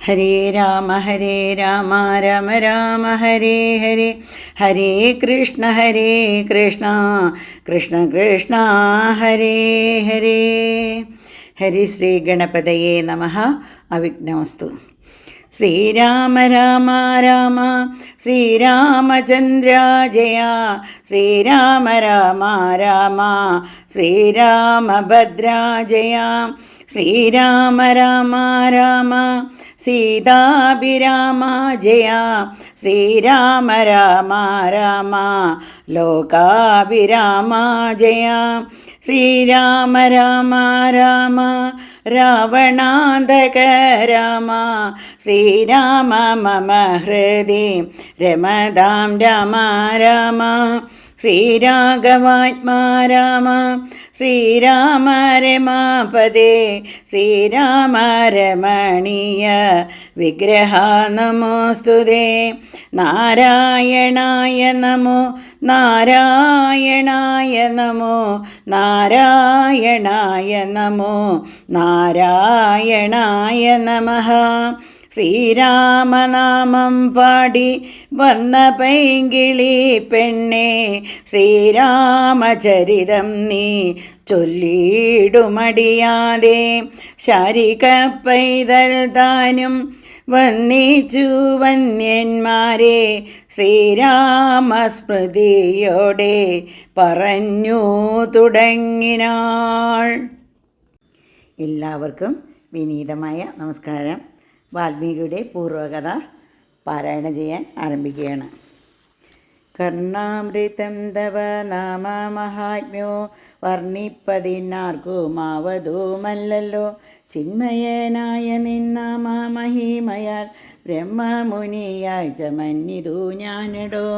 ഹരേ രാമ രാമ രാമ ഹരേ ഹരേ, ഹരേ കൃഷ്ണ കൃഷ്ണ കൃഷ്ണ ഹരേ ഹരേ. ഹരി ശ്രീ ഗണപതയേ നമഃ. അവിഘ്നമസ്തു. ശ്രീരാമ രാമ രാമ ശ്രീരാമചന്ദ്ര ജയ, ശ്രീരാമ രാമ രാമ ശ്രീരാമഭദ്ര ജയ, ശ്രീരാമ രാമ രാമ സീതാഭിരാമ ജയ, ശ്രീരാമ രാമ രാമ ലോകാഭിരാമ ജയ, ശ്രീരാമ രാമ രാമ രാവണാന്തക രാമ, ശ്രീരാമ മമ ഹൃദി രമതാം രാമ രാമ, ശ്രീരാഘവാത്മാ രാമ ശ്രീരാമ രമാപദേ, ശ്രീരാമ രമണീയ വിഗ്രഹ നമോസ്തുതേ. നാരായണായ നമോ നാരായണായ നമോ നാരായണായ നമോ നാരായണായ നമഃ. ശ്രീരാമനാമം പാടി വന്ന പൈങ്കിളി പെണ്ണെ, ശ്രീരാമചരിതം നീ ചൊല്ലിടുമടിയാതെ, ശാരിക പൈതൽ താനും വന്നിച്ചു വന്യന്മാരെ, ശ്രീരാമസ്മൃതിയോടെ പറഞ്ഞു തുടങ്ങിനാൾ. എല്ലാവർക്കും വിനീതമായ നമസ്കാരം. വാൽമീകിയുടെ പൂർവകഥ പാരായണം ചെയ്യാൻ ആരംഭിക്കുകയാണ്. കർണാമൃതം തവ നാമ മഹാത്മ്യോ വർണ്ണിപ്പതിനാർക്കുമാവതുമല്ലല്ലോ, ചിന്മയനായ നിന്നാമ മഹിമയാൽ ബ്രഹ്മമുനിയായി ചമന്നിതു ഞാനിടോ.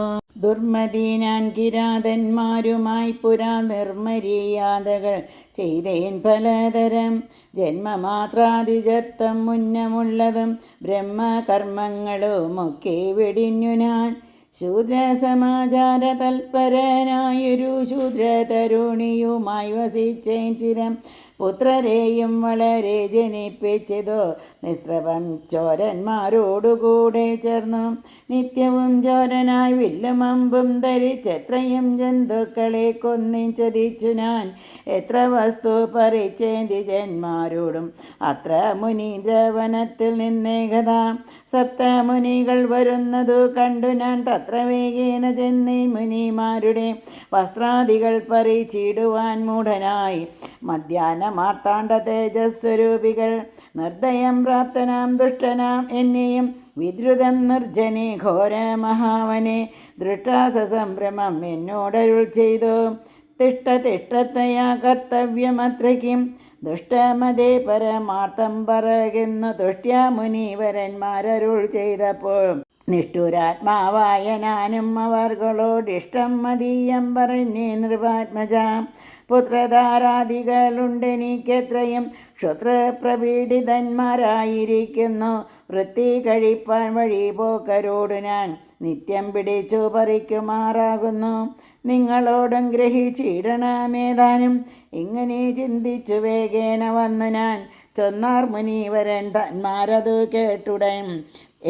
ദുർമദീനാൻ കിരാതന്മാരുമായി പുരാ നിർമര്യാദകൾ ചെയ്തേൻ പലതരം, ജന്മമാത്രാതിജത്വം മുന്നമുള്ളതും ബ്രഹ്മകർമ്മങ്ങളുമൊക്കെ വെടിഞ്ഞു ഞാൻ. ശൂദ്രസമാചാര തൽപരനായൊരു ശൂദ്രതരുണിയുമായി വസിച്ചേൻ ചിരം, പുത്രരെയും വളരെ ജനിപ്പിച്ചതോ നിസ്രവം ചോരന്മാരോടുകൂടെ ചേർന്നു. നിത്യവും ചോരനായി വില്ലുമമ്പും ധരിച്ചെത്രയും ജന്തുക്കളെ കൊന്നിച്ചതിച്ചു ഞാൻ. എത്ര വസ്തു പരിച്ചേന്തി ജന്മാരോടും അത്ര മുനീന്ദ്രവനത്തിൽ നിന്നേകഥ. സപ്തമുനികൾ വരുന്നതു കണ്ടു ഞാൻ തത്ര വേഗേന ചെന്നീ മുനിമാരുടെ വസ്ത്രാദികൾ പറിച്ചിടുവാൻ മൂഢനായി. മധ്യാഹ്നമാർത്താണ്ഡ തേജസ്വരൂപികൾ നിർദ്ദയം പ്രാപ്തനാം ദുഷ്ടനാം എന്നെയും വിദ്രുതം നിർജ്ജനെ ഘോര മഹാവനെ ദൃഷ്ടാസംഭ്രമം എന്നോടരുൾ ചെയ്തു. തിഷ്ടതയാ കർത്തവ്യമത്രയ്ക്കും ദുഷ്ടമതേ പരമാർത്ഥം പറകുന്നു തുഷ്ട്യാ മുനീവരന്മാരരുൾ ചെയ്തപ്പോൾ, നിഷ്ഠുരാത്മാവായ ഞാനും അവർകളോടിഷ്ടം മതീയം പറഞ്ഞേ നൃപാത്മജ. പുത്രധാരാദികളുണ്ടെനിക്കെത്രയും ക്ഷുദ്രപ്രപീഡിതന്മാരായിരിക്കുന്നു. വൃത്തി കഴിപ്പാൻ വഴി പോക്കരോട് ഞാൻ നിത്യം പിടിച്ചു പറിക്കുമാറാകുന്നു. നിങ്ങളോടും ഗ്രഹിച്ചിടണമേതാനും ഇങ്ങനെ ചിന്തിച്ചു വേഗേന വന്നു ഞാൻ. ചൊന്നാർ മുനീവരൻ തന്മാരതു കേട്ടുടൻ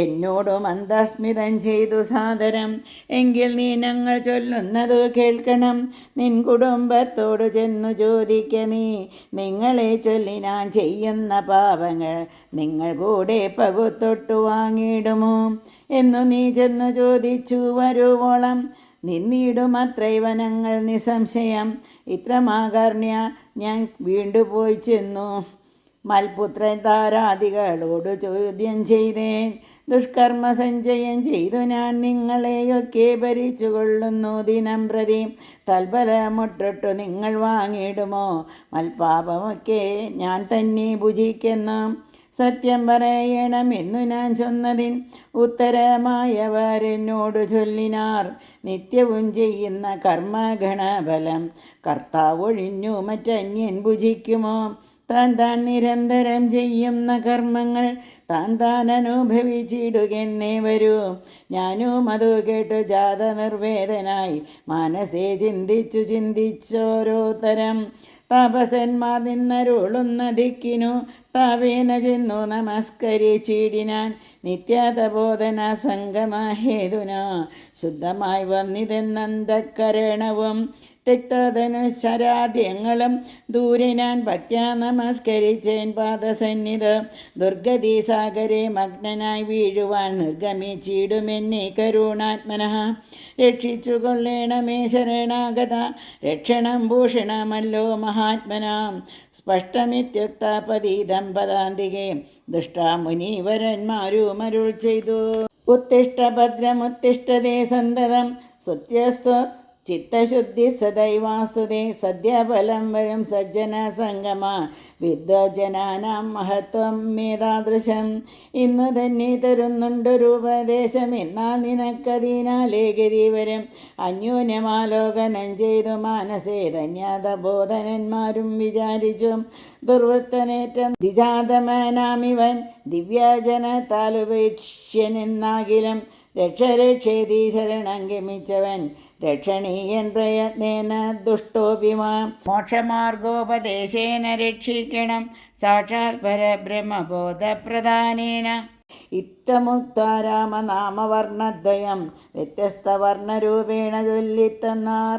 എന്നോട് മന്ദസ്മിതം ചെയ്തു സാദരം. എങ്കിൽ നീ ഞങ്ങൾ ചൊല്ലുന്നതു കേൾക്കണം. നിൻ കുടുംബത്തോട് ചെന്നു ചോദിക്ക നീ, നിങ്ങളെ ചൊല്ലി ഞാൻ ചെയ്യുന്ന പാപങ്ങൾ നിങ്ങൾ കൂടെ പകുത്തൊട്ടു വാങ്ങിയിടുമോ എന്നു നീ ചെന്നു ചോദിച്ചു വരുവോളം നിന്നിടുമത്രൈവനങ്ങൾ നിസംശയം. ഇത്രമാകർണ്യ ഞാൻ വീണ്ടുപോയി ചെന്നു മൽപുത്രൻ താരാദികളോട് ചോദ്യം ചെയ്തേൻ. ദുഷ്കർമ്മ സഞ്ചയം ചെയ്തു ഞാൻ നിങ്ങളെയൊക്കെ ഭരിച്ചു കൊള്ളുന്നു ദിനം പ്രതി. തൽഫലമൊട്ടിട്ടു നിങ്ങൾ വാങ്ങിയിടുമോ മൽപാപമൊക്കെ ഞാൻ തന്നെ ഭുജിക്കുന്നു. സത്യം പറയണമെന്നു ഞാൻ ചൊന്നതിൻ ഉത്തരമായവരെന്നോട് ചൊല്ലിനാർ. നിത്യവും ചെയ്യുന്ന കർമ്മഗണഫലം കർത്താവൊഴിഞ്ഞു മറ്റന്യൻ ഭുജിക്കുമോ? താൻ നിരന്തരം ചെയ്യുന്ന കർമ്മങ്ങൾ താൻ അനുഭവിച്ചിടുകെന്നേ വരൂ. ഞാനും അതു കേട്ടു ജാത നിർവേദനായി മനസ്സെ ചിന്തിച്ചോരോ തരം. താപസന്മാർ നിന്നരുളുന്ന ദിക്കിനു താവേന ചെന്നു നമസ്കരിച്ചിടിനാൻ. നിത്യതബോധന സംഗമഹേതുന ശുദ്ധമായി വന്നിതെന്നന്തക്കരണവും തിക്തധനുശരാദ്യങ്ങളും ദൂരെ ഞാൻ ഭക്ത്യാ നമസ്കരിച്ചേൻ പാദസന്നിധ. ദുർഗതി സാഗരെ മഗ്നനായി വീഴുവാൻ നിർഗമിച്ചിടുമെന്നെ കരുണാത്മനഃ. രക്ഷിച്ചു കൊള്ളേണമേ ശരണാഗത രക്ഷണം ഭൂഷണമല്ലോ മഹാത്മനാം. സ്പഷ്ടമിത്യുക്ത പതീതം പദാന്തികെ ദുഷ്ടാമുനീവരന്മാരുമരുൾ ചെയ്തു. ഉത്തിഷ്ഠ ഭദ്രമുത്തിഷ്ഠതേ സന്തതം സുത്യസ്തു ചിത്തശുദ്ധി സദൈവാസ്തുതേ. സദ്യഫലം വരും സജ്ജന സംഗമ വിദ്വജനാനാം മഹത്വം മേതാദൃശം. ഇന്നു തന്നെ തരുന്നുണ്ടൊരുപദേശം എന്നാൽ നിനക്കതിനാലേ ഗതി വരും. അന്യോന്യമാലോകനം ചെയ്തു മാനസേ ധന്യതബോധനന്മാരും വിചാരിച്ചു. ദുർവൃത്തനേറ്റം ദ്വിജാതമനാമിവൻ ദിവ്യജനത്താലുപേക്ഷ്യനെന്നാകിലും രക്ഷരക്ഷേതി ശരണം ഗമിച്ചവൻ രക്ഷണീയൻ പ്രയത്നേന ദുഷ്ടോപിമാ. മോക്ഷമാർഗോപദേശേന രക്ഷിക്കണം സാക്ഷാത് പരബ്രഹ്മബോധപ്രധാനേന. ഇത്തമുക്ത രാമനാമവർണ്ണദ്വയം വ്യത്യസ്തവർണ്ണരൂപേണ ചൊല്ലിത്തന്നാർ.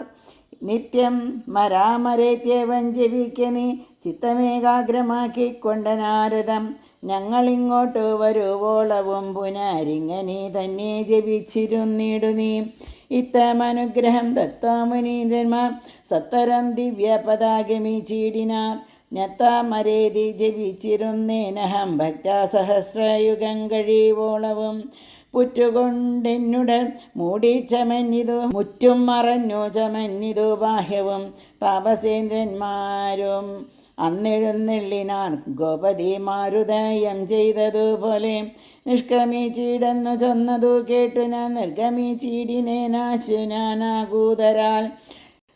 നിത്യം മരാമരേത്യവൻ ജപിക്ക നീ ചിത്തമേകാഗ്രമാക്കിക്കൊണ്ട നാരദം. ഞങ്ങളിങ്ങോട്ട് വരുവോളവും പുനരിങ്ങനെ തന്നെ ജപിച്ചിരുന്നിടു നീ. ഇത്തമനുഗ്രഹം ദത്താമുനീന്ദ്രന്മാർ സത്തരം ദിവ്യ പതാകമീച്ചീടിനാർ. ഞത്താമരേതി ജപിച്ചിരുന്നേനഹം ഭക്താ സഹസ്രയുഗം കഴിവോളവും. പുറ്റുകൊണ്ടെന്നുടൽ മൂടി ചമഞ്ഞിതു മുറ്റും മറഞ്ഞു ചമഞ്ഞിതു ബാഹ്യവും. താപസേന്ദ്രന്മാരും അന്നെഴുന്നള്ളിനാർ ഗോപതിമാരുദയം ചെയ്തതുപോലെ. നിഷ്ക്രമിച്ചിടന്നു ചൊന്നതു കേട്ടു ഞാൻ നിർഗമിച്ചിടിനേനാശുനാനാകൂതരാൽ.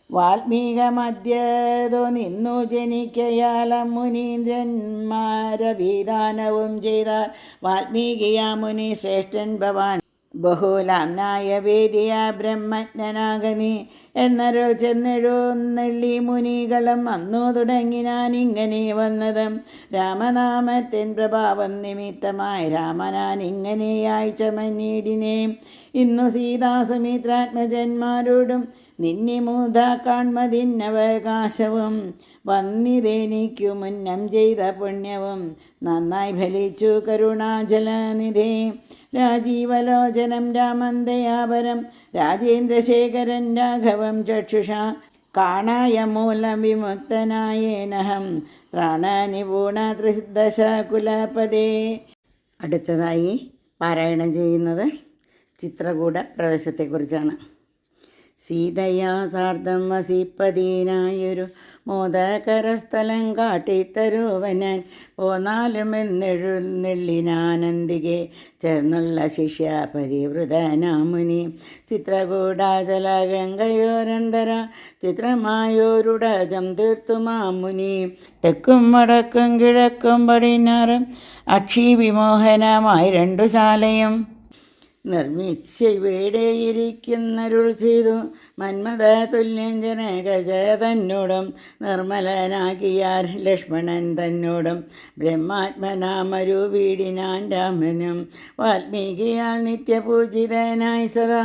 വാൽമീകമധ്യതോ നിന്നു ജനിക്കയാലം മുനീന്ദ്രന്മാരഭിധാനവും ചെയ്താൽ. വാൽമീകിയാമുനി ശ്രേഷ്ഠൻ ഭവാൻ ബഹുലാംനായ വേദിയ ബ്രഹ്മജ്ഞനാകനീ എന്നൊരു ചെന്നെഴുന്നള്ളി മുനികളും അന്നു തുടങ്ങിനാൻ ഇങ്ങനെ വന്നത്. രാമനാമത്തിൻ പ്രഭാവം നിമിത്തമായി രാമനാൻ ഇങ്ങനെയായി ചമഞ്ഞിടിനേ. ഇന്നു സീതാസുമിത്രാത്മജന്മാരോടും നിന്നിമൂത കാൺമതിന്നവകാശവും വന്നിതെനിക്കു മുന്നം ചെയ്ത പുണ്യവും നന്നായി ഫലിച്ചു കരുണാജലനിധേ. രാജീവലോചനം രാമൻ ദയാപരം രാജേന്ദ്രശേഖരൻ രാഘവം ചക്ഷുഷ. കാണായ മൂലം വിമുക്തനായേനഹം ത്രാണനിപൂണ ത്രിദശകുലപദേ. അടുത്തതായി പാരായണം ചെയ്യുന്നത് ചിത്രകൂട പ്രവേശത്തെക്കുറിച്ചാണ്. സീതയാ സാർദ്ധം വസിപ്പതിനായൊരു മോദകരസ്ഥലം കാട്ടിത്തരുവനാൻ പോന്നാലും എന്നെഴുന്നള്ളിനാനന്ദികെ ചേർന്നുള്ള ശിഷ്യ പരിവൃതനാമുനി. ചിത്രകൂടാചല ഗംഗയോരന്തര ചിത്രമായോരുടജം തീർത്തുമാമുനി. തെക്കും വടക്കും കിഴക്കും പടിഞ്ഞാറും അക്ഷി വിമോഹനമായി രണ്ടു ശാലയും നിർമ്മിച്ച് ഇവിടെയിരിക്കുന്നരുൾ ചെയ്തു. മന്മഥ തുല്യൻ ജനകജ തന്നോടും നിർമ്മലനാകിയാർ ലക്ഷ്മണൻ തന്നോടും ബ്രഹ്മാത്മനാമരൂപീടിനാൻ രാമനും. വാൽമീകിയാൽ നിത്യപൂജിതനായി സദാ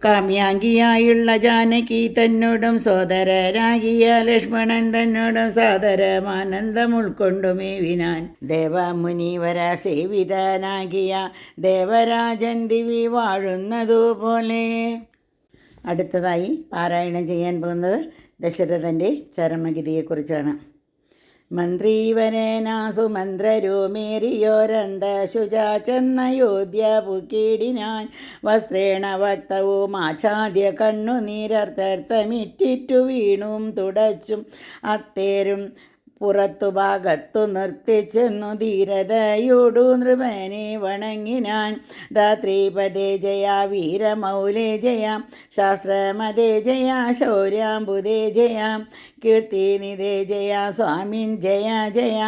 കാമ്യാംഗിയായുള്ള ജാനകി തന്നോടും സോദരരാകിയ ലക്ഷ്മണൻ തന്നോടും സാദരമാനന്ദം ഉൾക്കൊണ്ടുമേവിനാൻ. ദേവമുനിവര സേവിതനാകിയ ദേവരാജൻ ദിവി വാഴുന്നതുപോലെ. അടുത്തതായി പാരായണം ചെയ്യാൻ പോകുന്നത് ദശരഥൻ്റെ ചരമഗതിയെക്കുറിച്ചാണ്. മന്ത്രീവരനാസു മന്ത്രരൂമേറിയോരന്തശുചാ ചെന്നയോധ്യ പുക്കീടിനാൻ. വസ്ത്രേണ വക്തവും ആച്ഛാദ്യ കണ്ണുനീരർത്ഥർത്ഥമിറ്റിറ്റു വീണും തുടച്ചും അത്തേരും പുറത്തു ഭാഗത്തു നിർത്തിച്ചെന്നു ധീരതയോടു നൃപനെ വണങ്ങിനാൻ. ധാത്രീപദേ ജയ വീരമൗലേ ജയ ശാസ്ത്രമതേ ജയ ശൗര്യാംബുദേ ജയ കീർത്തിനിധേ ജയ സ്വാമിൻ ജയ ജയ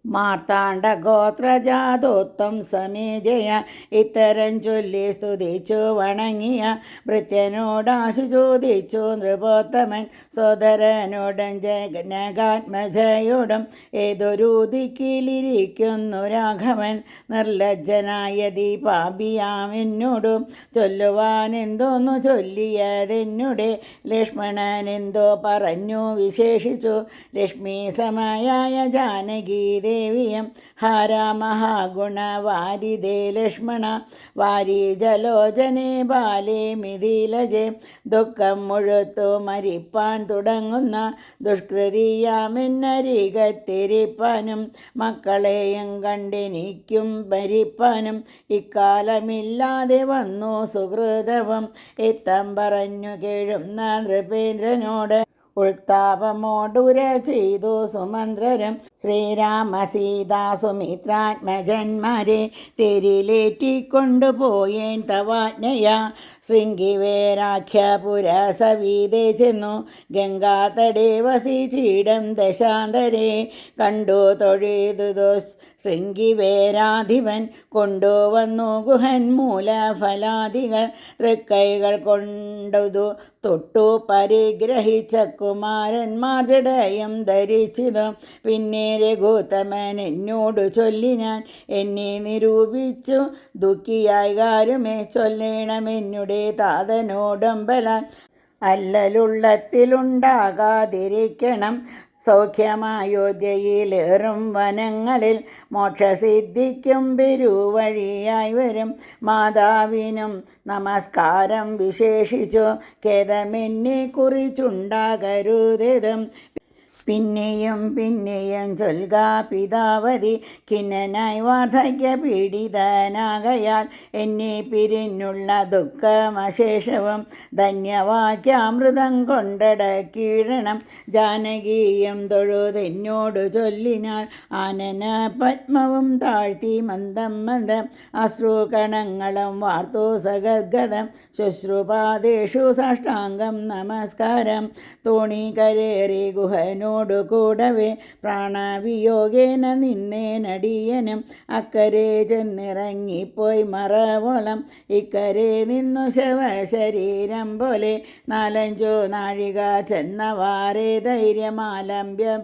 മാർത്താണ്ഡ ഗോത്രജാതോത്വം സമേജയ ഇത്തരം ചൊല്ലി സ്തുതിച്ചു വണങ്ങിയ ഭൃത്യനോടാശു ചോദിച്ചു നൃപോത്തമൻ സോദരനോടും ജനകാത്മജയോടും ഏതൊരു ദിക്കിലിരിക്കുന്നു രാഘവൻ നിർലജ്ജനായ ദീപാപിയാമെന്നോടും ചൊല്ലുവാൻ എന്തോന്നു ചൊല്ലിയതെന്നുടെ ലക്ഷ്മണൻ എന്തോ പറഞ്ഞു വിശേഷിച്ചു ലക്ഷ്മി സമയായ ജാനകി ദേവിയം ഹാരാമഹാഗുണവാരിദേ ലക്ഷ്മണ വാരീജലോചനെ ബാലേ മിഥിലജെ ദുഃഖം മുഴുത്തു മരിപ്പാൻ തുടങ്ങുന്ന ദുഷ്കൃതിയാമെന്നരികത്തിരിപ്പാനും മക്കളെയും കണ്ടെനിക്കും ഭരിപ്പാനും ഇക്കാലമില്ലാതെ വന്നു സുഹൃതവും ഇത്തം പറഞ്ഞു കേഴുന്ന നൃപേന്ദ്രനോട് ഉൾത്താപമോടുര ചെയ്തു സുമന്ത്രരും ശ്രീരാമ സീതാ സുമിത്രാത്മജന്മാരെ തെരിലേറ്റിക്കൊണ്ടുപോയേൻ തവാജ്ഞയ ശൃംഗിവേരാഖ്യപുരസവീതേ ചെന്നു ഗംഗാതടേ വസിച്ചിടം ദശാന്തരെ കണ്ടു തൊഴുതു ശൃംഗിവേരാധിപൻ കൊണ്ടുവന്നു ഗുഹൻ മൂലഫലാദികൾ തൃക്കൈകൾ കൊണ്ടതു തൊട്ടു പരിഗ്രഹിച്ച കുമാരന്മാർ ജടയും ധരിച്ചത് പിന്നെ രഘുത്തമൻ എന്നോട് ചൊല്ലിനാൻ എന്നെ നിരൂപിച്ചു ദുഃഖിയായി കാരുമേ ചൊല്ലണമെന്നുടെ താതനോടമ്പലാൽ അല്ലലുള്ളത്തിലുണ്ടാകാതിരിക്കണം സൗഖ്യമായോധ്യയിലേറും വനങ്ങളിൽ മോക്ഷസിദ്ധിക്കും പെരുവഴിയായി വരും മാതാവിനും നമസ്കാരം വിശേഷിച്ചു ഖേദമെന്നെ കുറിച്ചുണ്ടാകരുതേതും പിന്നെയും ചൊൽക പിതാവതി ഖിന്നനായി വാർദ്ധക്യ പീഡിതനാകയാൽ എന്നെ പിരിഞ്ഞുള്ള ദുഃഖമശേഷവും ധന്യവാക്യാമൃതം കൊണ്ടടക്കീഴണം ജാനകീയം തൊഴുതെന്നോടു ചൊല്ലിനാൾ ആനന പത്മവും താഴ്ത്തി മന്ദം അശ്രുകണങ്ങളും വാർത്തു സഗദ്ഗതം ശുശ്രുപാദേഷു സാഷ്ടാംഗം നമസ്കാരം തോണി കരേറി ഗുഹനോ കൂടവേ പ്രാണവിയോഗേന നിന്നേനടിയനും അക്കരെ ചെന്നിറങ്ങിപ്പോയി മറവോളം ഇക്കരെ നിന്നു ശവശരീരം പോലെ 4-5 നാഴിക ചെന്നവാറേ ധൈര്യമാലംബ്യം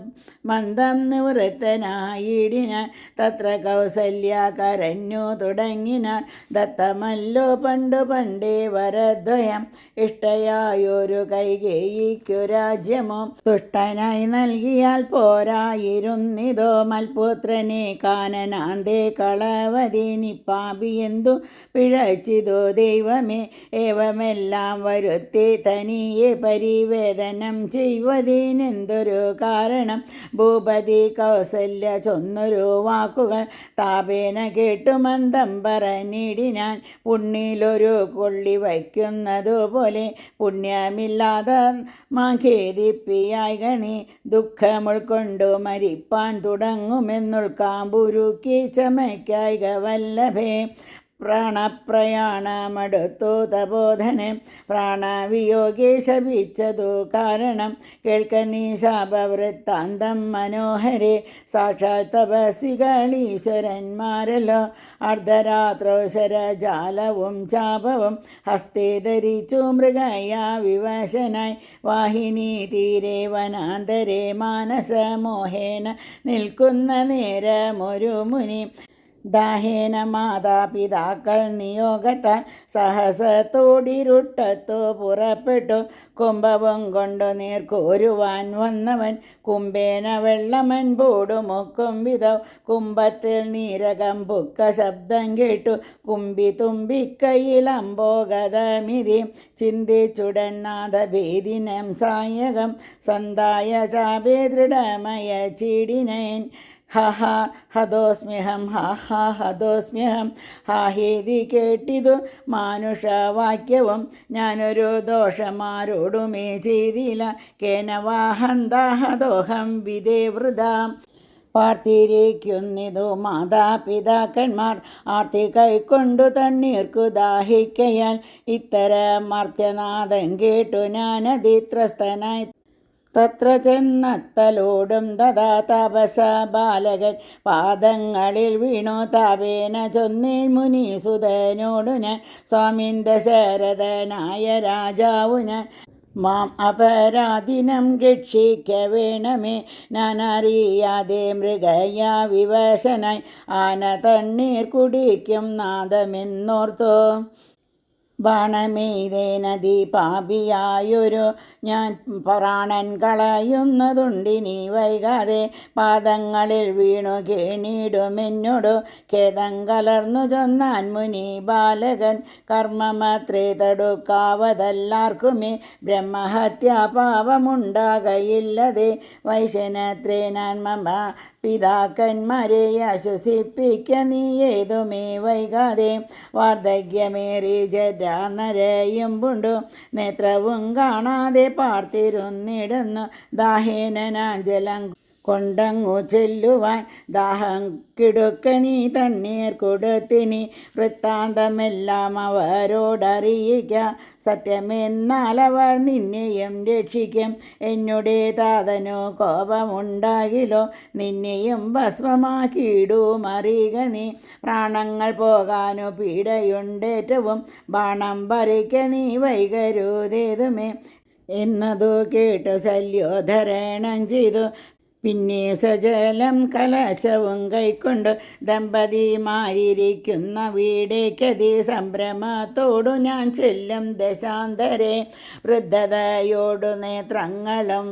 മന്ദം നിവൃത്തനായിടിനാൻ തത്ര കൗസല്യ കരഞ്ഞു തുടങ്ങിനാൾ ദത്തമല്ലോ പണ്ടേ വരദ്വയം ഇഷ്ടയായൊരു കൈകേയിക്കു രാജ്യമോ തുഷ്ടനായി നൽകിയാൽ പോരായിരുന്നിതോ മൽപുത്രനെ കാനനാന്തേ കളവതിനി പാപി എന്തു പിഴച്ചിതോ ദൈവമേ ഏവമെല്ലാം വരുത്തി തനിയെ പരിവേദനം ചെയ്യുവതിനെന്തൊരു കാരണം ഭൂപതി കൗസല്യ ചൊന്നൊരു വാക്കുകൾ താപേന കേട്ടു മന്ദം പറഞ്ഞിടിനാൻ പുണ്ണിലൊരു കൊള്ളി വയ്ക്കുന്നതുപോലെ പുണ്യമില്ലാതെ മാഖേദിപ്പിയായിക നീ ദുഃഖമുൾക്കൊണ്ടു മരിപ്പാൻ തുടങ്ങുമെന്നുൾക്കാമ്പുരുക്കി ചമയ്ക്കായിക വല്ലഭേ പ്രാണപ്രയാണമടുത്തു തപോധനെ പ്രാണവിയോഗേ ശപിച്ചതു കാരണം കേൾക്ക നീ ശാപവൃത്താന്തം മനോഹരെ സാക്ഷാൽ തപസ്സികളീശ്വരന്മാരല്ലോ അർദ്ധരാത്രൗശരജാലവും ചാപവും ഹസ്തേ ധരിച്ചു മൃഗയ വിവശനായി വാഹിനി തീരെ വനാന്തരെ മാനസമോഹേന നിൽക്കുന്ന നേരമൊരു മുനി ദാഹേന മാതാപിതാക്കൾ നിയോഗത്താൽ സഹസത്തോടിരുട്ടത്തു പുറപ്പെട്ടു കുംഭവും കൊണ്ടു നീർക്കോരുവാൻ വന്നവൻ കുംഭേന വെള്ളമൻ പോടുമൊക്കും വിധം കുംഭത്തിൽ നീരകം പുക്ക ശബ്ദം കേട്ടു കുമ്പി തുമ്പിക്കൈയിലംബോഗതമിതി ചിന്തിച്ചുടൻ നാഥഭേദിനം സായകം സന്തായ ചാപേ ദൃഢമയ ചീടിനയൻ ഹഹ ഹതോസ്മ്യഹം ഹതോസ്മ്യഹം ഹാഹേതി കേട്ടിതു മാനുഷവാക്യവും ഞാനൊരു ദോഷമാരോടുമേ ചെയ്തില്ല കേനവാഹന്താഹദോഹം വിദേവൃതാം പാർത്തിരിക്കുന്നിതു മാതാപിതാക്കന്മാർ ആർത്തി കൈക്കൊണ്ടു തണ്ണീർക്കു ദാഹിക്കയാൽ ഇത്തരം മർത്യനാദം കേട്ടു ഞാനതിത്രസ്തനായി തത്ര ചെന്നത്തലോടും തഥാ തപസ ബാലകൻ പാദങ്ങളിൽ വീണു താപേന ചൊന്നേൻ മുനീസുതനോടു ഞാൻ സ്വാമിൻ ദശരഥനായ രാജാവു ഞാൻ മാം അപരാധിനം രക്ഷിക്ക വേണമേ ഞാനറിയാതെ മൃഗയാ വിവശനായി ആന തണ്ണീർ കുടിക്കും നാദമെന്നോർത്തോ ബാണമെയ്തേനതി പാപിയായൊരു ഞാൻ പ്രാണൻ കളയുന്നതുണ്ടിനി വൈകാതെ പാദങ്ങളിൽ വീണു കേണിടുമെന്നോടു ഖേദം കലർന്നു ചൊന്നാൻ മുനി ബാലകൻ കർമ്മമത്രേ തടുക്കാവതല്ലാർക്കുമേ ബ്രഹ്മഹത്യാ പാപമുണ്ടാകയില്ലതെ വൈശനത്രേ ഞാൻ മമ പിതാക്കന്മാരെ ആശ്വസിപ്പിക്ക നീ ഏതുമേ വൈകാതെ വാർദ്ധക്യമേറി നരയും പുണ്ടു നേത്രവും കാണാതെ പാർത്തിരുന്നിടുന്നു ദാഹേനാഞ്ജലം കൊണ്ടങ്ങു ചെല്ലുവാൻ ദാഹം കിടുക്ക നീ തണ്ണീർ കൊടുത്തിനി വൃത്താന്തമെല്ലാം അവരോടറിയിക്ക സത്യമെന്നാൽ അവർ നിന്നെയും രക്ഷിക്കും എന്നുടെ താതനു കോപമുണ്ടാകിലോ നിന്നെയും ഭസ്മമാക്കിയിടുമറിയുക നീ പ്രാണങ്ങൾ പോകാനു പീഡയുണ്ടേറ്റവും ബാണം പറിക്ക നീ വൈകരുതേതുമേ എന്നതു കേട്ടു ശല്യോധരണം ചെയ്തു പിന്നെ സജലം കലശവും കൈക്കൊണ്ട് ദമ്പതിമാരിയ്ക്കുന്ന വീടേക്കതി സംഭ്രമത്തോടു ഞാൻ ചെല്ലും ദശാന്തരെ വൃദ്ധതയോടു നേത്രങ്ങളും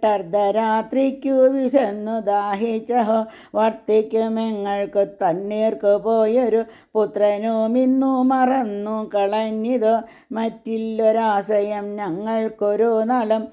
വേറുപെട്ടർദ്ധരാത്രിക്കു വിശന്നു ദാഹിച്ചഹോ വർത്തിക്കുമെങ്ങൾക്ക് തണ്ണീർക്കു പോയൊരു പുത്രനുമിന്നു മറന്നു കളഞ്ഞിതോ മറ്റില്ലൊരാശ്രയം ഞങ്ങൾക്കൊരു നളം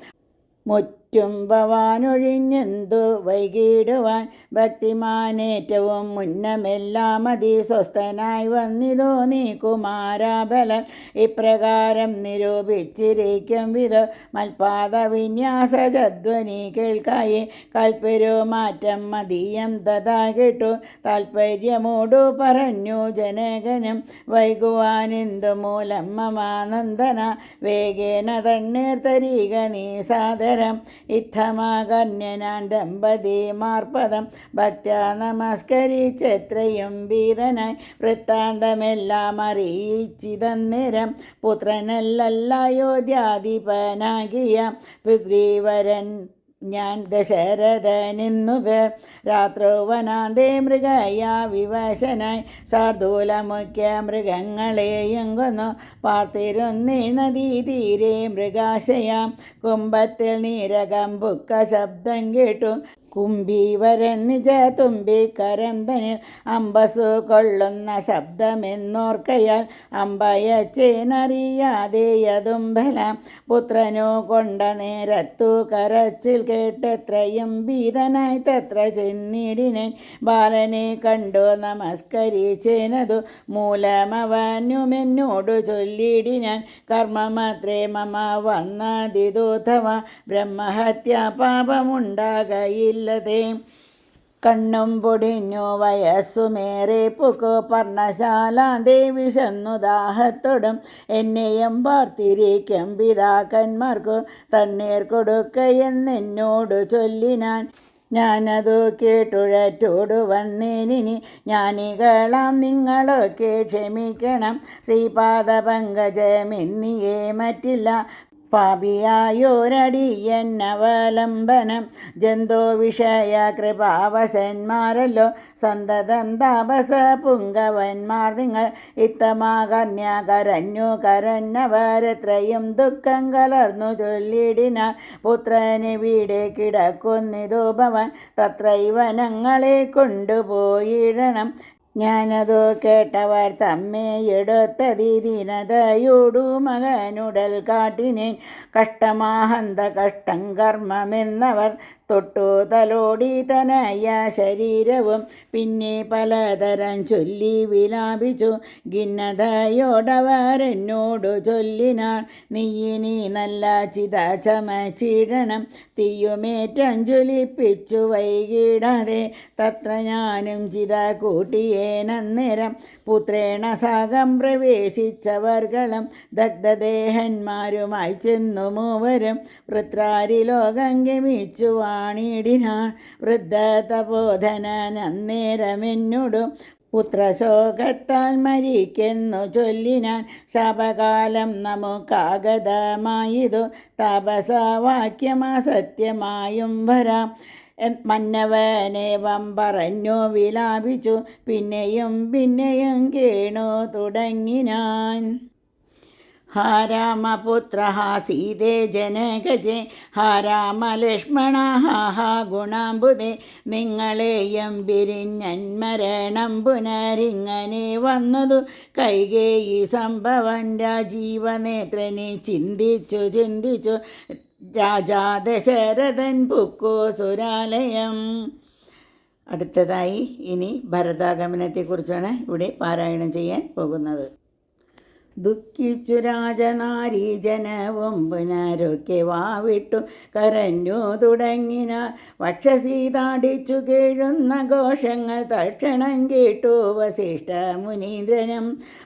മുറ്റും ഭവാനൊഴിഞ്ഞെന്തു വൈകിടുവാൻ ഭക്തിമാനേറ്റവും മുന്നമെല്ലാം അതിസ്വസ്ഥനായി വന്നിതോ നീ കുമാരാബലൻ ഇപ്രകാരം നിരൂപിച്ചിരിക്കും വിധോ മൽപാദ വിന്യാസധ്വനി കേൾക്കായി കൽപ്പരുമാറ്റം മതീയം തഥാ കേട്ടു താൽപ്പര്യമോടു പറഞ്ഞു ജനകനും വൈകുവാനെന്തു മൂലം മമാനന്ദന വേഗേന തണ്ണീർ തരിക നീ സാദരം ഇത്തമാകന്യനാൻ ദമ്പതിമാർപ്പദം ഭക്ത്യാ നമസ്കരിച്ചെത്രയും ഭീതനായി വൃത്താന്തമെല്ലാം അറിയിച്ചിതന്നേരം പുത്രനല്ലയോധ്യാധിപനാകിയ പിതൃവരൻ ഞാൻ ദശരഥനെന്നു പേർ രാത്രോവനാന്തേ മൃഗയാ വിവശനായി സാർദൂലമുഖ്യ മൃഗങ്ങളെയും കൊന്നു പാർത്തിരുന്നീ നദീ തീരെ മൃഗാശയാം കുംഭത്തിൽ നീരകം പുക്ക ശബ്ദം കേട്ടു കുംഭീവരൻ നിജ തുമ്പിക്കരം തനിൽ അമ്പസു കൊള്ളുന്ന ശബ്ദമെന്നോർക്കയാൽ അമ്പയച്ചേനറിയാതെയതും ബലം പുത്രനു കൊണ്ട നേരത്തു കരച്ചിൽ കേട്ടെത്രയും ഭീതനായി തത്ര ചെന്നിടിനൻ ബാലനെ കണ്ടു നമസ്കരിച്ചേനതു മൂലമവനുമെന്നോടു ചൊല്ലിടിനാൻ കർമ്മമത്രേ മമ വന്നതിദൂതവ ബ്രഹ്മഹത്യാ പാപമുണ്ടാകയില്ല കണ്ണും പൊടിഞ്ഞു വയസ്സുമേറെ പുക്കു പർണശാലാന്തേ വിശന്നു ദാഹത്തോടും എന്നെയും പാർത്തിരിക്കും പിതാക്കന്മാർക്കു തണ്ണീർ കൊടുക്കയെന്നെന്നോടു ചൊല്ലിനാൻ ഞാനതു കേട്ടുഴറ്റോടു വന്നേനിനി ജ്ഞാനികളാം നിങ്ങളൊക്കെ ക്ഷമിക്കണം ശ്രീപാദപങ്കജമെന്നിയേ മറ്റില്ല പാപിയായോരടിയന്നവലംബനം ജന്തോ വിഷയ കൃപാവശന്മാരല്ലോ സന്തതം താപസ പുങ്കവന്മാർ നിങ്ങൾ ഇത്തമാകന്യാകരഞ്ഞു കരഞ്ഞവരെത്രയും ദുഃഖം കലർന്നു ചൊല്ലിടിനാൽ പുത്രന് വീടെ കിടക്കുന്നിതു ഭവൻ തത്രൈവനങ്ങളെ കൊണ്ടുപോയിടണം ഞാനതു കേട്ടവർ തമ്മയെടുത്തതി ദീനതയോടു മകനുടൽ കാട്ടിനേൻ കഷ്ടമാഹന്ത കഷ്ടം കർമ്മമെന്നവർ തൊട്ടു തലോടി തനയ ശരീരവും പിന്നെ പലതരം ചൊല്ലി വിലാപിച്ചു. ഖിന്നതയോടവർ എന്നോടു ചൊല്ലിനാൾ, നീയിനി നല്ല ചിത ചമച്ചിടണം, തീയുമേറ്റം ജ്വലിപ്പിച്ചു വൈകിടാതെ. തത്ര ഞാനും ചിത കൂട്ടിയേനന്നേരം പുത്രേണ സാകം പ്രവേശിച്ചവർകളും ദഗ്ധദേഹന്മാരുമായി ചെന്നു മൂവരും വൃത്രാരിലോകം ഗമിച്ചു വാണിടിനാൾ. വൃദ്ധ തപോധനൻ അന്നേരമെന്നോടു പുത്രശോകത്താൽ മരിക്കെന്നു ചൊല്ലിനാൻ. ശാപകാലം നമുക്കാഗതമായതു താപസവാക്യമാസത്യമായും വരാം. മന്നവനേവം പറഞ്ഞു വിലാപിച്ചു, പിന്നെയും പിന്നെയും കേണു തുടങ്ങിനാൻ. ഹാ രാമപുത്ര ഹാ സീതേ ജനകജേ, ഹാ രാമലക്ഷ്മണ ഹാ ഗുണാംബുദേ, നിങ്ങളെയും പിരിഞ്ഞന്മരണം പുനരിങ്ങനെ വന്നതു കൈകേയി സംഭവം. രാജീവനേത്രനെ ചിന്തിച്ചു ചിന്തിച്ചു രാജാ ദശരഥൻ പുക്കു സുരാലയം. അടുത്തതായി ഇനി ഭരതാഗമനത്തെക്കുറിച്ചാണ് ഇവിടെ പാരായണം ചെയ്യാൻ പോകുന്നത്. ദുഃഖിച്ചു രാജനാരീജനവും പുനരൊക്കെ വാവിട്ടു കരഞ്ഞു തുടങ്ങിനാർ. വക്ഷസീതാടിച്ചു കേഴുന്ന ഘോഷങ്ങൾ തൽക്ഷണം കേട്ടു വസിഷ്ഠ മുനീന്ദ്രനും.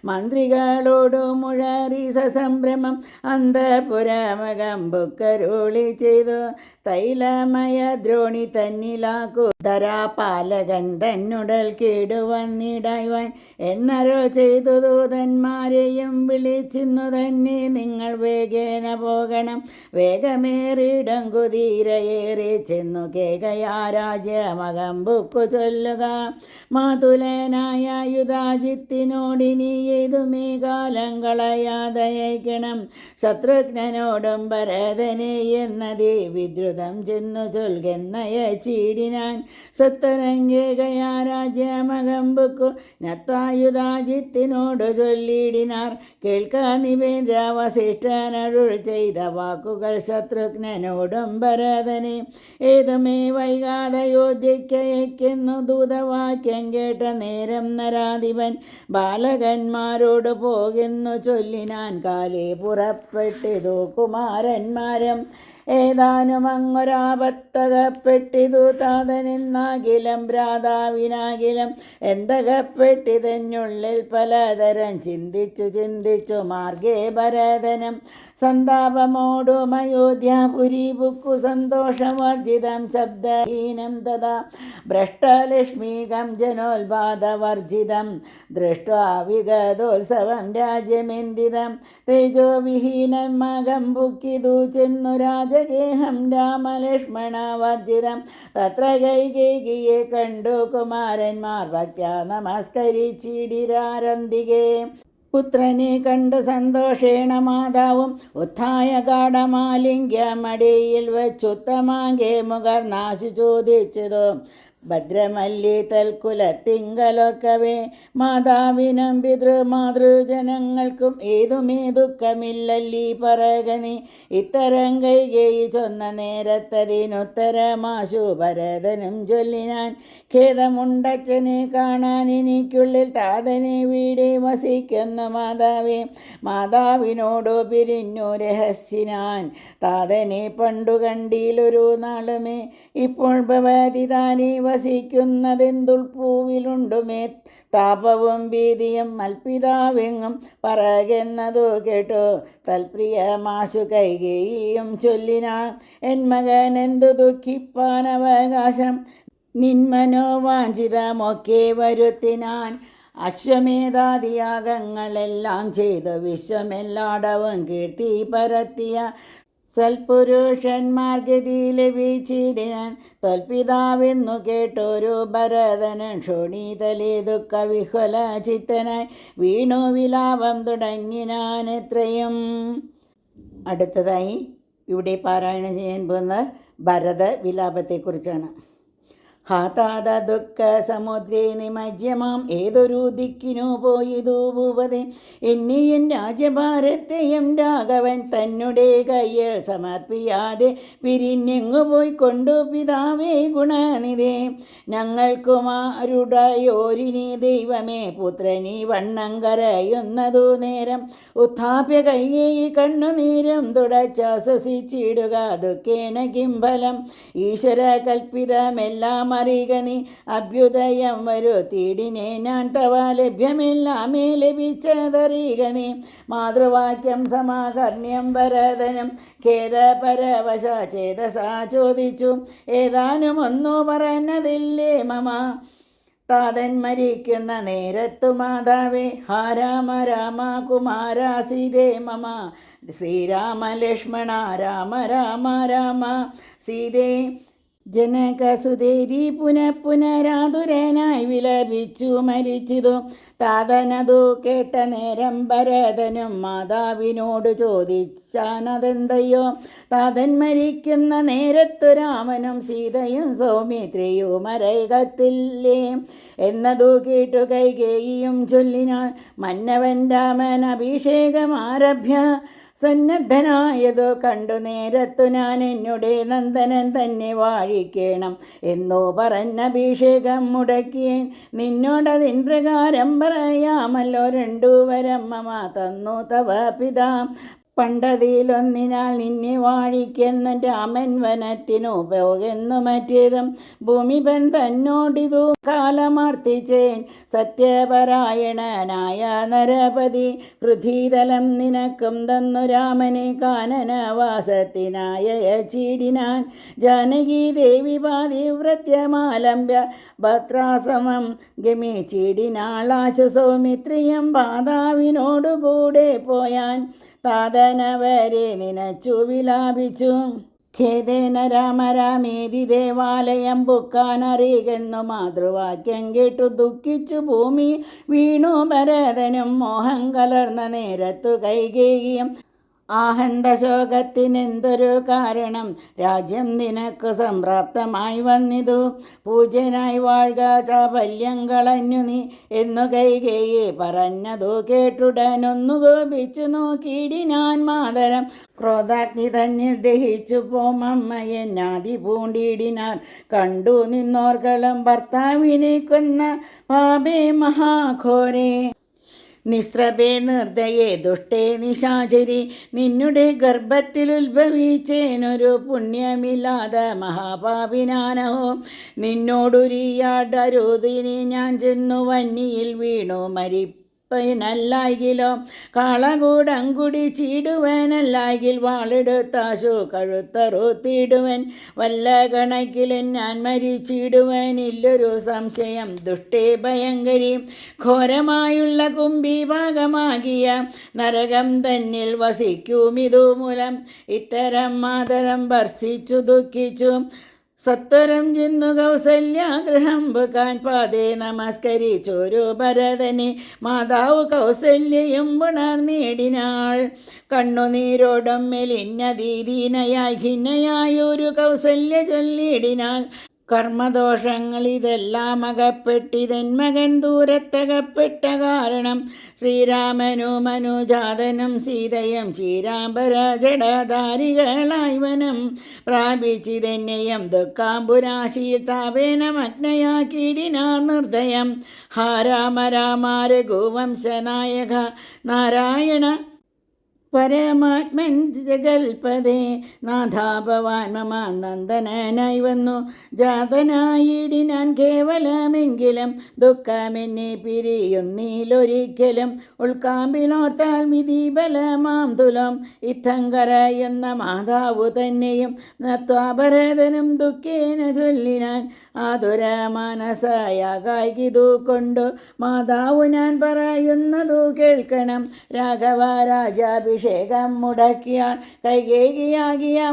മന്ത്രികളോടു മുഴറി സസംഭ്രമം അന്തപുരമകം ബുക്കരുളി ചെയ്തു. തൈലമയ ദ്രോണി തന്നിലാക്കു ധരാപാലകൻ തന്നുടൽ കേടുവന്നിടായ്വാൻ എന്നരോ ചെയ്തു ദൂതന്മാരെയും വിളിച്ചിന്നു തന്നെ. നിങ്ങൾ വേഗേന പോകണം, വേഗമേറിയിടം കുതിരയേറി ചെന്നു കേകയാ രാജ്യമകമ്പുക്കു ചൊല്ലുക. മാതുലനായ യുധാജിത്തിനോടിനി ഏതുമീ കാലം കളയാതയക്കണം. ശത്രുഘ്നനോടും ഭരതനെ എന്നതേ വിദ്രുതം ചെന്നു ചൊൽകെന്നയ ചീടിനാൻ. സത്വരംഗേകയാ രാജ്യമകമ്പുക്കു നത്തായുധാജിത്തിനോട് ചൊല്ലിടിനാർ. കേൾക്ക നിവേന്ദ്ര, വസിഷ്ഠനരുൾ ചെയ്ത വാക്കുകൾ ശത്രുഘ്നനോടും ഭരതനെ. ഏതുമേ വൈകാതെ അയോധ്യയ്ക്കയക്കുന്നു ദൂതവാക്യം കേട്ട നേരം നരാധിപൻ ബാലകന്മാരോട് പോകുന്നു ചൊല്ലിനാൻ. കാലേ പുറപ്പെട്ടിതു കുമാരന്മാരും ഏതാനും അങ്ങൊരാപത്തകപ്പെട്ടിതു താതനെന്നാകിലും ഭ്രാതാവിനാകിലും എന്തകപ്പെട്ടിതെന്നുള്ളിൽ പലതരം ചിന്തിച്ചു ചിന്തിച്ചു മാർഗേ ഭരതനും. സന്താപമോടും അയോധ്യാപുരി പുക്കു സന്തോഷവർജിതം ശബ്ദഹീനം തഥാ ഭ്രഷ്ടലക്ഷ്മീകം ജനോത്പാദവർജിതം ദൃഷ്ട്വാ വിഗതോത്സവം രാജ്യമെന്തിതം. തേജോവിഹീനം മകം പുക്കിതു ചെന്നു രാജഗേഹം രാമലക്ഷ്മണ വർജിതം. തത്ര കൈകേയിയെ കണ്ടു കുമാരന്മാർ ഭക്ത്യാ നമസ്കരിച്ചിടിരാരന്തികേ. പുത്രനെ കണ്ടു സന്തോഷേണ മാതാവും ഉത്ഥായ ഗാഠമാലിംഗ്യമടിയിൽ വച്ചുത്തമാങ്കേ മുകർനാശു ചോദിച്ചതോ. ഭദ്രമല്ലി തൽക്കുലത്തിങ്കലൊക്കവേ മാതാവിനും പിതൃമാതൃജനങ്ങൾക്കും ഏതുമേ ദുഃഖമില്ലല്ലീ പറകനി. ഇത്തരം കൈകേയി ചൊന്ന നേരത്തതിനുത്തരമാശു ഭരതനും ചൊല്ലിനാൻ. ഖേദമുണ്ടച്ഛനെ കാണാൻ എനിക്കുള്ളിൽ താതനെ വീടെ വസിക്കുന്നു മാതാവേ. മാതാവിനോടു പിരിഞ്ഞു രഹസ്യനാൻ താതനെ പണ്ടു കണ്ടിലൊരു നാളുമേ. ഇപ്പോൾ ഭവതി താനേ വസിക്കുന്നതെന്തുൾപ്പൂവിലുണ്ടുമേ. താപവും ഭീതിയും മൽപിതാവെങ്ങും പറകുന്നതു കേട്ടു തൽപ്രിയമാശു കൈകേയിയും ചൊല്ലിനാൾ. എൻ മകൻ എന്തു ദുഃഖിപ്പാൻ അവകാശം, നിന്മനോവാഞ്ചിതമൊക്കെ വരുത്തിനാൻ. അശ്വമേധാദിയാഗങ്ങളെല്ലാം ചെയ്തു വിശ്വമെല്ലാടവും കീർത്തി പരത്തിയ സൽപുരുഷന്മാർഗതി ലഭിച്ചിടിനാൻ. തൊൽപിതാവെന്നു കേട്ടൊരു ഭരതനൻ ക്ഷോണീതലേ ദുഃഖവിഹ്വല ചിത്തനായി വീണു വിലാപം തുടങ്ങിനാൻ എത്രയും. അടുത്തതായി ഇവിടെ പാരായണം ചെയ്യാൻ പോകുന്നത് ഭരത വിലാപത്തെക്കുറിച്ചാണ്. ഹാതാത ദുഃഖ സമുദ്രേ നിമജ്യമാം ഏതൊരു ദിക്കിനു പോയതു ഭൂപതി എന്നിയും രാജ്യഭാരത്തെയും രാഘവൻ തന്നെ കയ്യിൽ സമർപ്പിയാതെ പിരിഞ്ഞെങ്ങു പോയിക്കൊണ്ടു പിതാവേ ഗുണനിധേ ഞങ്ങൾക്കുമാരുടയോരിനി ദൈവമേ പുത്രനീ വണ്ണം കരയുന്നതു നേരം ഉത്ഥാപ്യ കൈകേയി കണ്ണുനീരും തുടച്ചാശ്വസിച്ചിടുക ദുഃഖേന കിംഫലം ഈശ്വര കൽപ്പിതമെല്ലാം അറിയുക നീ അഭ്യുദയം വരുത്തിയിടിനെ ഞാൻ തവ ലഭ്യമെല്ലാമേ ലഭിച്ചതറിയുക നീ മാതൃവാക്യം സമാകർണ്യം ഭരതനും ഖേദപരവശ ചേതസാ ചോദിച്ചു ഏതാനും ഒന്നു പറഞ്ഞതില്ലേ മമ താതൻ മരിക്കുന്ന നേരത്തു മാതാവേ ഹാ രാമ രാമ കുമാര സീതേ മമ ശ്രീരാമ ലക്ഷ്മണ രാമ രാമ രാമ സീതേ ജനകസുതേരി പുനരാതുരനായി വിലപിച്ചു മരിച്ചിതു താതനതു കേട്ട നേരം ഭരതനും മാതാവിനോട് ചോദിച്ചാനതെന്തയോ താതൻ മരിക്കുന്ന നേരത്തു രാമനും സീതയും സൗമിത്രിയും അരകത്തില്ലേ എന്നതു കേട്ടു കൈകേയിയും ചൊല്ലിനാൾ മന്നവൻ രാമൻ അഭിഷേകമാരഭ്യ സന്നദ്ധനായതോ കണ്ടു നേരത്തു ഞാൻ എന്നുടെ നന്ദനൻ തന്നെ വാഴിക്കണം എന്നു പറഞ്ഞഭിഷേകം മുടക്കിയേൻ നിന്നോടതിൻ പ്രകാരം പറയാമല്ലോ രണ്ടു വരം മമ തന്നു തവ പിതാ പണ്ടതിലൊന്നിനാൽ നിന്നെ വാഴിക്കെന്നു രാമൻ വനത്തിനു പോകുന്നു മറ്റേതും ഭൂമിപൻ തന്നോടിതു കാലമാർത്തിച്ചേൻ സത്യപരായണനായ നരപതി പൃഥ്വീതലം നിനക്കും തന്നു രാമനെ കാനനവാസത്തിനായ ചീടിനാൻ ജാനകി ദേവി പാതിവ്രത്യമാലംബ്യ ഭദ്രാശ്രമം ഗമിച്ചിടിനാളാശ സൗമിത്രിയം മാതാവിനോടുകൂടെ പോയാൻ താതനവരെ നിനച്ചു വിലാപിച്ചു ഖേദേന രാമ രാമേതി ദേവാലയം പുക്കാനറിയുന്നു മാതൃവാക്യം കേട്ടു ദുഃഖിച്ചു ഭൂമി വീണു ഭരതനും മോഹം കലർന്ന നേരത്തു കൈകേയിയും ആഹന്തശോകത്തിനെന്തൊരു കാരണം രാജ്യം നിനക്ക് സംപ്രാപ്തമായി വന്നിതു പൂജ്യനായി വാഴുക ചാപല്യം കളഞ്ഞു നീ എന്നു കൈകേയി പറഞ്ഞതു കേട്ടുടനൊന്നു കോപിച്ചു നോക്കിയിടിനാൻ മാതരം ക്രോധാഗ്നി തന്നിൽ ദഹിച്ചു പോമമ്മയെന്നാദി പൂണ്ടിടിനാർ കണ്ടു നിന്നോർകളും ഭർത്താവിനെ കൊന്ന പാപേ മഹാഘോരേ നിസ്രഭേ നിർദ്ദയേ ദുഷ്ടേ നിശാചരി നിന്നുടെ ഗർഭത്തിൽ ഉത്ഭവിച്ചേനൊരു പുണ്യമില്ലാത മഹാപാപിനാനഹോ നിന്നോടുരിയാടരുതിനി ഞാൻ ചെന്നു വന്നിയിൽ വീണു നല്ലായിലോ കാളകൂടം കുടിച്ചിടുവനല്ലായിൽ വാളെടുത്താശു കഴുത്തറുത്തിടുവൻ വല്ല കണക്കിലും ഞാൻ മരിച്ചിടുവനില്ലൊരു സംശയം ദുഷ്ടേ ഭയങ്കരി ഘോരമായുള്ള കുംഭീഭാഗമാകിയ നരകം തന്നിൽ വസിക്കുമിതു മൂലം ഇത്തരം മാതരം ഭർഷിച്ചു ദുഃഖിച്ചു സത്വരം ചെന്നു കൗസല്യാഗ്രഹം പുകാൻ പാതേ നമസ്കരിച്ചൊരു ഭരതനെ മാതാവ് കൗസല്യയും ഉണർന്നിടിനാൾ കണ്ണുനീരോടും മെലിഞ്ഞ ദീദീനയായി ഖിന്നയായൊരു കൗസല്യ ചൊല്ലിടിനാൾ കർമ്മദോഷങ്ങൾ ഇതെല്ലാം അകപ്പെട്ടിതൻ മകൻ ദൂരത്തകപ്പെട്ട കാരണം ശ്രീരാമനും അനുജാതനും സീതയും ചീരാംബര ജഡധാരികളായി വനം പ്രാപിച്ചിതെന്നെയും ദുഃഖാംബുരാശിയിൽ താപേനമഗ്നയാക്കിയിടിനാർ നിർദ്ദയം ഹാ രാമ രാമ രഘുവംശനായക നാരായണ പരമാത്മൻ ജഗൽപദേ നാഥാ ഭവാൻ മമ നന്ദനായി വന്നു ജാതനായിടിനാൻ കേവലമെങ്കിലും ദുഃഖമെന്നെ പിരിയുന്നീലൊരിക്കലും ഉൾക്കാമ്പിലോർത്താൽ വിധിബലമാം തുലം ഇത്തം കരയുന്ന മാതാവു തന്നെയും നത്വാഭരതനും ദുഃഖേന ചൊല്ലിനാൻ ആതുര മനസായാകായിതു കൊണ്ടു മാതാവു ഞാൻ പറയുന്നതു കേൾക്കണം രാഘവ രാജാഭിഷേകം മുടക്കിയാൽ കൈകേകിയാകിയ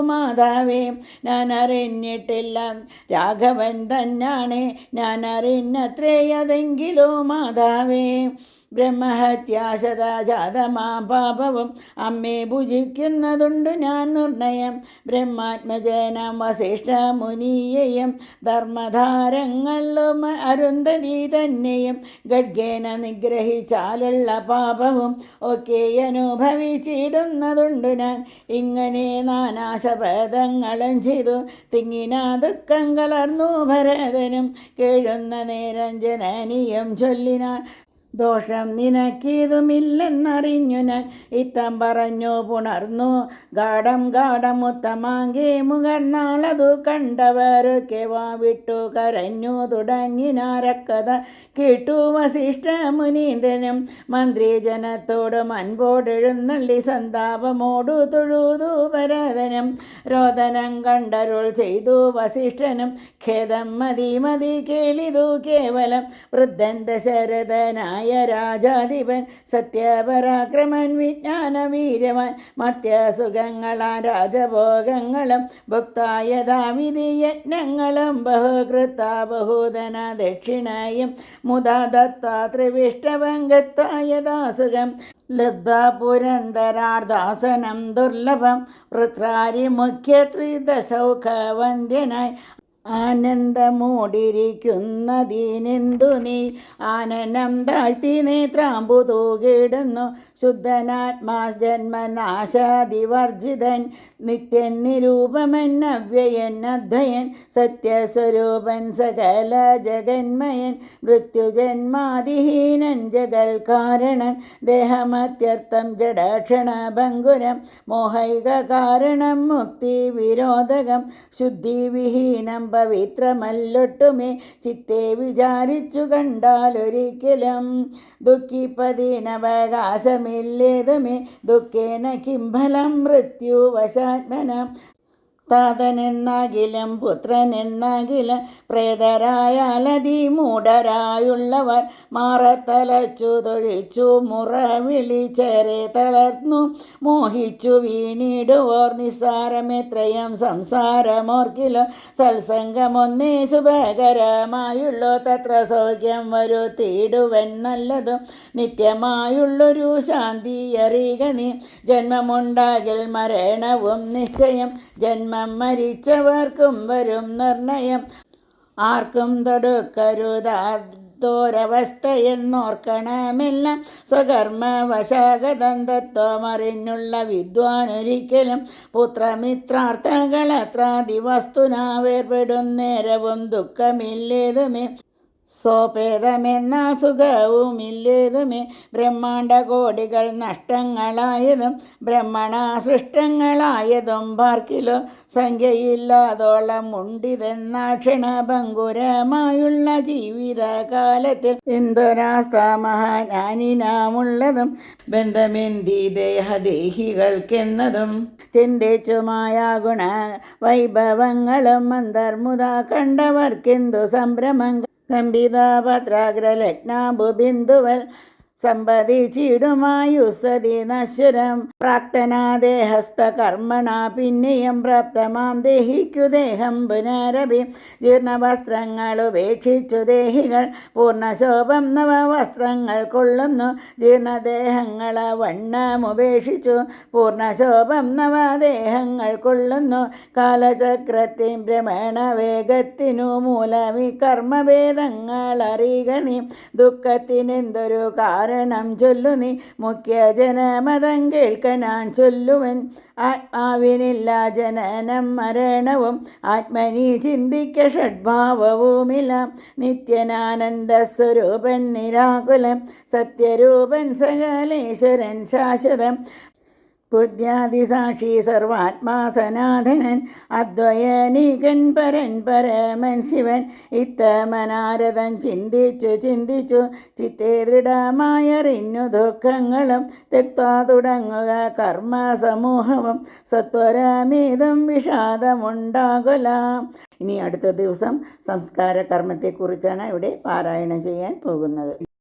മാതാവേ ഞാൻ അറിഞ്ഞിട്ടില്ല രാഘവൻ തന്നാണ് ഞാൻ അറിഞ്ഞത്രേയതെങ്കിലോ മാതാവേ ബ്രഹ്മഹത്യാശതജാതമാം പാപവും അമ്മേ ഭുജിക്കുന്നതുണ്ടു ഞാൻ നിർണയം. ബ്രഹ്മാത്മജനം വസിഷ്ഠ മുനിയെയും ധർമ്മധാരങ്ങളും അരുന്ധതി തന്നെയും ഖഡ്ഗേന നിഗ്രഹിച്ചാലുള്ള പാപവും ഒക്കെ അനുഭവിച്ചിടുന്നതുണ്ടു ഞാൻ. ഇങ്ങനെ നാനാശപഥങ്ങളും ചെയ്തു തിങ്ങിന ദുഃഖം കലർന്നു ഭരതനും. കേഴുന്ന നേരം ജനനിയും ചൊല്ലിനാൾ, ദോഷം നിനക്കിതുമില്ലെന്നറിഞ്ഞു ഞാൻ. ഇത്തം പറഞ്ഞു പുണർന്നു ഗാഠം ഉത്തമാങ്കേ മുകർന്നാളതു കണ്ടവരൊക്കെ വാവിട്ടു കരഞ്ഞു തുടങ്ങിനാരക്കഥ കേട്ടു വസിഷ്ഠ മുനീന്ദ്രനും. മന്ത്രിജനത്തോടും അൻപോടെഴുന്നള്ളി സന്താപമോടു തൊഴുതു ഭരതനും. രോദനം കണ്ടരുൾ ചെയ്തു വസിഷ്ഠനും, ഖേദം മതി കേളിതു കേവലം. വൃദ്ധൻ ദശരഥനായ രാജാധിപൻ സത്യപരാക്രമൻ വിജ്ഞാനവീര്യവാൻ. മർത്യസുഖങ്ങളാ രാജഭോഗങ്ങളും ഭുക്തായഥാവിധി യജ്ഞങ്ങളും ബഹുകൃത്ത ബഹുധന ദക്ഷിണയും മുതാ ദത്താ ത്രിവിഷ്ടഭംഗത്തായതാസുഖം. ലബ്ധ പുരന്തരാർദാസനം ദുർലഭം വൃത്രാരി മുഖ്യ ത്രിദശൗഖവന്ദ്യനായി. ആനന്ദമൂടിരിക്കുന്നതിനെന്തു നീ ആനനം താഴ്ത്തി നേത്രാമ്പു തൂകിടുന്നു. ശുദ്ധനാത്മാ ജന്മനാശാദിവർജിതൻ നിത്യൻ നിരൂപമൻ അവ്യയൻ അദ്വയൻ സത്യസ്വരൂപൻ സകല ജഗന്മയൻ മൃത്യുജന്മാദിഹീനൻ ജഗൽ കാരണൻ. ദേഹമത്യർത്ഥം ജഡക്ഷണ ഭംഗുരം മോഹൈക കാരണം മുക്തി വിരോധകം. ശുദ്ധിവിഹീനം പവിത്രമല്ലൊട്ടുമേ ചിത്തെ വിചാരിച്ചു കണ്ടാലൊരിക്കലും. ദുഃഖിപ്പതിനവകാശമില്ലേതുമേ ദുഃഖേന കിംഫലം മൃത്യുവശാത്മനം. താതനെന്നാകിലും പുത്രനെന്നാകിലും പ്രേതരായാലതിമൂഢരായുള്ളവർ മാറത്തലച്ചു തൊഴിച്ചു മുറവിളിച്ചേറെ തളർന്നു മോഹിച്ചു വീണിടുവോർ നിസ്സാരമെത്രയും സംസാരമോർക്കിലോ. സത്സംഗമൊന്നേ ശുഭകരമായുള്ളോ തത്ര സൗഖ്യം വരുത്തിയിടുവൻ നല്ലതും നിത്യമായുള്ളൊരു ശാന്തി അറിയുക നീ. ജന്മമുണ്ടാകിൽ മരണവും നിശ്ചയം ജന്മം മരിച്ചവർക്കും വരും നിർണയം. ആർക്കും തൊടുക്കരുതോരവസ്ഥയെന്നോർക്കണമെല്ലാം സ്വകർമ്മവശാഗതം തത്വമറിഞ്ഞുള്ള വിദ്വാനൊരിക്കലും പുത്രമിത്രാർത്ഥകളത്രാദി വസ്തുനാ വേർപെടും നേരവും ദുഃഖമില്ലേതുമേ സോപേതമെന്നാൽ സുഖവുമില്ലേതുമേ. ബ്രഹ്മാണ്ഡകോടികൾ നഷ്ടങ്ങളായതും ബ്രഹ്മണ സൃഷ്ടങ്ങളായതും പാർക്കിലോ സംഖ്യയില്ലാതോളം ഉണ്ടിതെന്നാക്ഷണഭംഗുരമായുള്ള ജീവിതകാലത്തിൽ എന്തൊരാസ്ഥ മഹാജ്ഞാനിനാമുള്ളതും ബന്ധമെന്തി ദേഹദേഹികൾക്കെന്നതും. ചിന്തിച്ചുമായ ഗുണ വൈഭവങ്ങളും അന്തർമുത കണ്ടവർക്കെന്തു സംഭ്രമം. കമ്പിതാഭദ്രാഗ്രലഗ്നാഭുബിന്ദുവൽ സമ്പതിച്ചിടുമായുസതി നശ്വരം. പ്രാക്തനാദേഹസ്ഥ കർമ്മണ പിന്നെയും പ്രാപ്തമാം ദേഹിക്കു ദേഹം പുനരപി. ജീർണവസ്ത്രങ്ങൾ ഉപേക്ഷിച്ചു ദേഹികൾ പൂർണ്ണശോഭം നവവസ്ത്രങ്ങൾ കൊള്ളുന്നു. ജീർണദേഹങ്ങൾ വണ്ണമുപേക്ഷിച്ചു പൂർണ്ണശോഭം നവദേഹങ്ങൾ കൊള്ളുന്നു. കാലചക്രത്തിൻ ഭ്രമണവേഗത്തിനു മൂലമി കർമ്മഭേദങ്ങൾ അറിയുക നീ. ദുഃഖത്തിനെന്തൊരു കാരണം ചൊല്ലു നീ. മുഖ്യജനമതം കേൾക്കനാൻ ചൊല്ലുവൻ. ആത്മാവിനില്ല ജനനം മരണവും ആത്മനി ചിന്തിക്ക ഷഡ്ഭാവവുമില്ല. നിത്യനാനന്ദസ്വരൂപൻ നിരാകുലം സത്യരൂപൻ സകലേശ്വരൻ ശാശ്വതം. ബുദ്ധ്യാദിസാക്ഷി സർവാത്മാ സനാതനൻ അദ്വയനീകൻ പരൻ പരമൻ ശിവൻ. ഇത്തമനാരദൻ ചിന്തിച്ചു ചിത്തേ ദൃഢമായറിഞ്ഞു ദുഃഖങ്ങളും തെക്താ തുടങ്ങുക കർമ്മ സമൂഹവും സത്വരമേതും വിഷാദമുണ്ടാകലാം. ഇനി അടുത്ത ദിവസം സംസ്കാര കർമ്മത്തെക്കുറിച്ചാണ് ഇവിടെ പാരായണം ചെയ്യാൻ പോകുന്നത്.